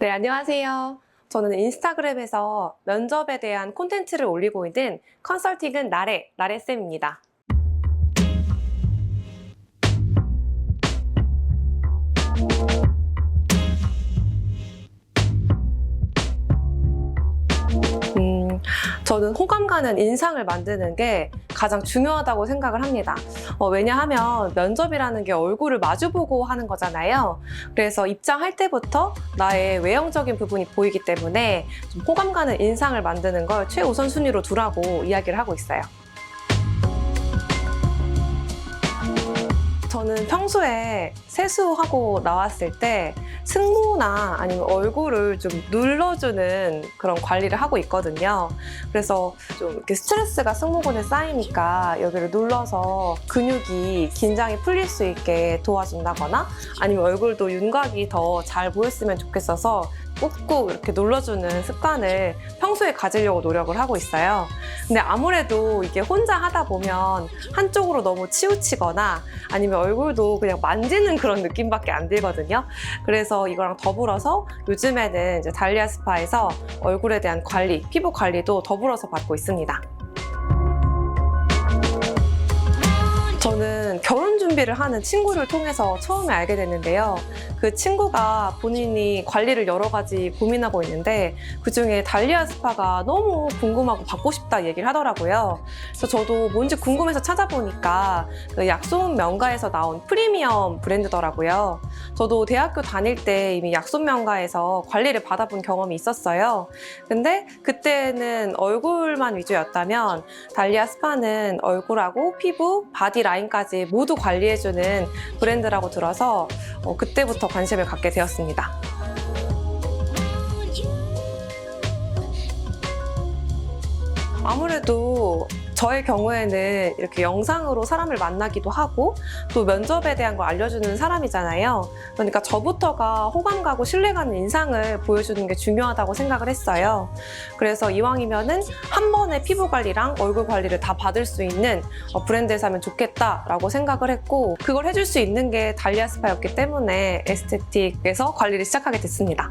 네, 안녕하세요. 저는 인스타그램에서 면접에 대한 콘텐츠를 올리고 있는 컨설팅은 나래쌤입니다. 저는 호감 가는 인상을 만드는 게 가장 중요하다고 생각을 합니다. 왜냐하면 면접이라는 게 얼굴을 마주보고 하는 거잖아요. 그래서 입장할 때부터 나의 외형적인 부분이 보이기 때문에 좀 호감 가는 인상을 만드는 걸 최우선순위로 두라고 이야기를 하고 있어요. 저는 평소에 세수하고 나왔을 때 승모나 아니면 얼굴을 좀 눌러주는 그런 관리를 하고 있거든요. 그래서 좀 이렇게 스트레스가 승모근에 쌓이니까 여기를 눌러서 근육이 긴장이 풀릴 수 있게 도와준다거나 아니면 얼굴도 윤곽이 더 잘 보였으면 좋겠어서 꾹꾹 이렇게 눌러주는 습관을 평소에 가지려고 노력을 하고 있어요. 근데 아무래도 이게 혼자 하다 보면 한쪽으로 너무 치우치거나 아니면 얼굴도 그냥 만지는 그런 느낌밖에 안 들거든요. 그래서 이거랑 더불어서 요즘에는 이제 달리아 스파에서 얼굴에 대한 관리, 피부 관리도 더불어서 받고 있습니다. 저는 결혼 준비를 하는 친구를 통해서 처음에 알게 됐는데요. 그 친구가 본인이 관리를 여러 가지 고민하고 있는데 그중에 달리아 스파가 너무 궁금하고 받고 싶다 얘기를 하더라고요. 그래서 저도 뭔지 궁금해서 찾아보니까 그 약손 명가에서 나온 프리미엄 브랜드더라고요. 저도 대학교 다닐 때 이미 약손 명가에서 관리를 받아본 경험이 있었어요. 근데 그때는 얼굴만 위주였다면 달리아 스파는 얼굴하고 피부, 바디 라인까지 모두 관리해주는 브랜드라고 들어서 그때부터 관심을 갖게 되었습니다. 아무래도 저의 경우에는 이렇게 영상으로 사람을 만나기도 하고 또 면접에 대한 걸 알려주는 사람이잖아요. 그러니까 저부터가 호감 가고 신뢰 가는 인상을 보여주는 게 중요하다고 생각을 했어요. 그래서 이왕이면은 한 번에 피부 관리랑 얼굴 관리를 다 받을 수 있는 브랜드에서 하면 좋겠다라고 생각을 했고 그걸 해줄 수 있는 게 달리아 스파였기 때문에 에스테틱에서 관리를 시작하게 됐습니다.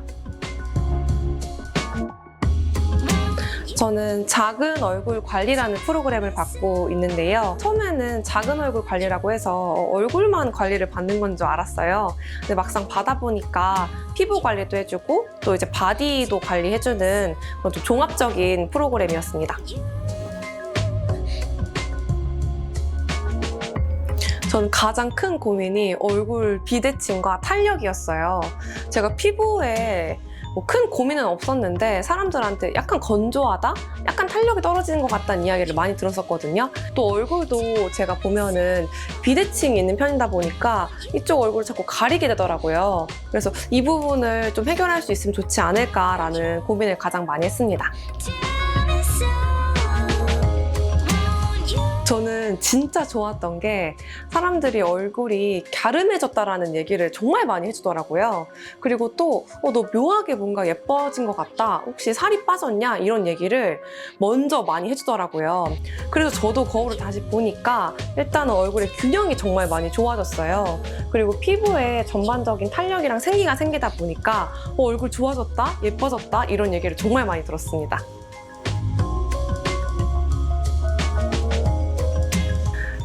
저는 작은 얼굴 관리라는 프로그램을 받고 있는데요. 처음에는 작은 얼굴 관리라고 해서 얼굴만 관리를 받는 건 줄 알았어요. 근데 막상 받아보니까 피부 관리도 해주고 또 이제 바디도 관리해주는 그런 좀 종합적인 프로그램이었습니다. 저는 가장 큰 고민이 얼굴 비대칭과 탄력이었어요. 제가 피부에 큰 고민은 없었는데 사람들한테 약간 건조하다? 약간 탄력이 떨어지는 것 같다는 이야기를 많이 들었었거든요. 또 얼굴도 제가 보면은 비대칭이 있는 편이다 보니까 이쪽 얼굴을 자꾸 가리게 되더라고요. 그래서 이 부분을 좀 해결할 수 있으면 좋지 않을까라는 고민을 가장 많이 했습니다. 저는 진짜 좋았던 게 사람들이 얼굴이 갸름해졌다라는 얘기를 정말 많이 해주더라고요. 그리고 또 너 묘하게 뭔가 예뻐진 것 같다. 혹시 살이 빠졌냐? 이런 얘기를 먼저 많이 해주더라고요. 그래서 저도 거울을 다시 보니까 일단은 얼굴의 균형이 정말 많이 좋아졌어요. 그리고 피부에 전반적인 탄력이랑 생기가 생기다 보니까 얼굴 좋아졌다? 예뻐졌다? 이런 얘기를 정말 많이 들었습니다.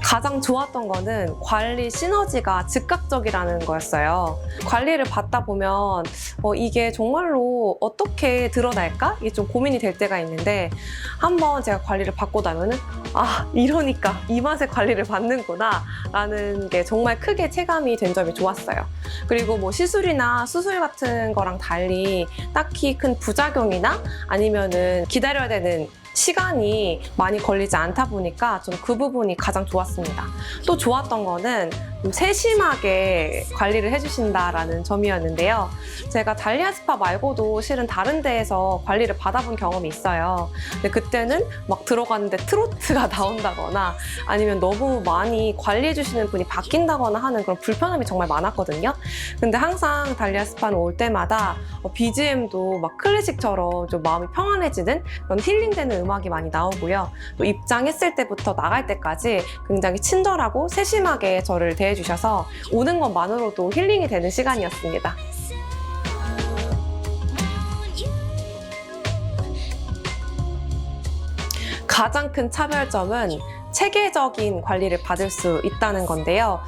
가장 좋았던 거는 관리 시너지가 즉각적이라는 거였어요. 관리를 받다 보면 이게 정말로 어떻게 드러날까? 이게 좀 고민이 될 때가 있는데 한번 제가 관리를 받고 나면은 이러니까 이 맛에 관리를 받는구나 라는 게 정말 크게 체감이 된 점이 좋았어요. 그리고 뭐 시술이나 수술 같은 거랑 달리 딱히 큰 부작용이나 아니면은 기다려야 되는 시간이 많이 걸리지 않다 보니까 전 그 부분이 가장 좋았습니다. 또 좋았던 거는 좀 세심하게 관리를 해주신다라는 점이었는데요. 제가 달리아 스파 말고도 실은 다른 데에서 관리를 받아본 경험이 있어요. 근데 그때는 막 들어갔는데 트로트가 나온다거나 아니면 너무 많이 관리해주시는 분이 바뀐다거나 하는 그런 불편함이 정말 많았거든요. 근데 항상 달리아 스파는 올 때마다 BGM도 막 클래식처럼 좀 마음이 평안해지는 그런 힐링되는 음악이 많이 나오고요. 또 입장했을 때부터 나갈 때까지 굉장히 친절하고 세심하게 저를 대해주셔서 오는 것만으로도 힐링이 되는 시간이었습니다. 가장 큰 차별점은 체계적인 관리를 받을 수 있다는 건데요.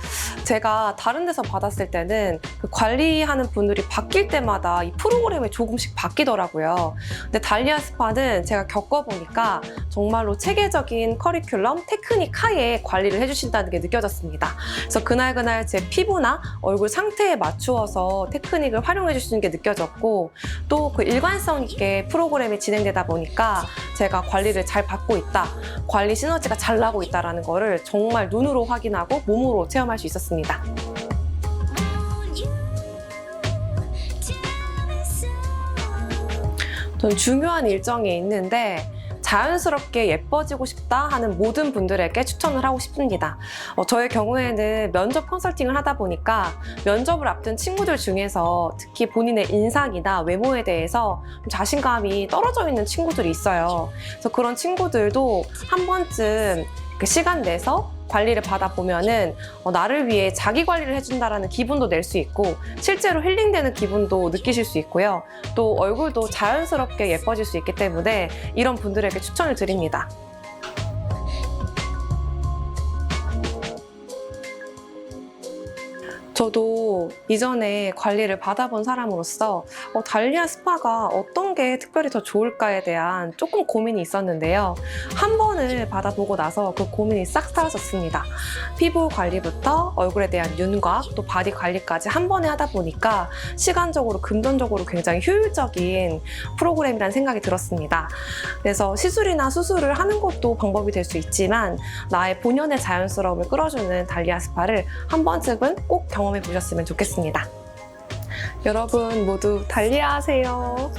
제가 다른 데서 받았을 때는 그 관리하는 분들이 바뀔 때마다 이 프로그램이 조금씩 바뀌더라고요. 근데 달리아 스파는 제가 겪어보니까 정말로 체계적인 커리큘럼, 테크닉 하에 관리를 해주신다는 게 느껴졌습니다. 그래서 그날그날 제 피부나 얼굴 상태에 맞추어서 테크닉을 활용해 주시는 게 느껴졌고, 또 그 일관성 있게 프로그램이 진행되다 보니까 제가 관리를 잘 받고 있다, 관리 시너지가 잘 나고 있다는 거를 정말 눈으로 확인하고 몸으로 체험할 수 있었습니다. 전 중요한 일정이 있는데 자연스럽게 예뻐지고 싶다 하는 모든 분들에게 추천을 하고 싶습니다. 저의 경우에는 면접 컨설팅을 하다 보니까 면접을 앞둔 친구들 중에서 특히 본인의 인상이나 외모에 대해서 자신감이 떨어져 있는 친구들이 있어요. 그래서 그런 친구들도 한 번쯤 시간 내서 관리를 받아보면은 나를 위해 자기 관리를 해준다라는 기분도 낼 수 있고, 실제로 힐링되는 기분도 느끼실 수 있고요. 또 얼굴도 자연스럽게 예뻐질 수 있기 때문에 이런 분들에게 추천을 드립니다. 저도 이전에 관리를 받아본 사람으로서 달리아 스파가 어떤 게 특별히 더 좋을까에 대한 조금 고민이 있었는데요. 한 번을 받아보고 나서 그 고민이 싹 사라졌습니다. 피부 관리부터 얼굴에 대한 윤곽, 또 바디 관리까지 한 번에 하다 보니까 시간적으로, 금전적으로 굉장히 효율적인 프로그램이라는 생각이 들었습니다. 그래서 시술이나 수술을 하는 것도 방법이 될 수 있지만 나의 본연의 자연스러움을 끌어주는 달리아 스파를 한 번쯤은 꼭 경험해 보셨으면 좋겠습니다. 여러분 모두 달리아 하세요.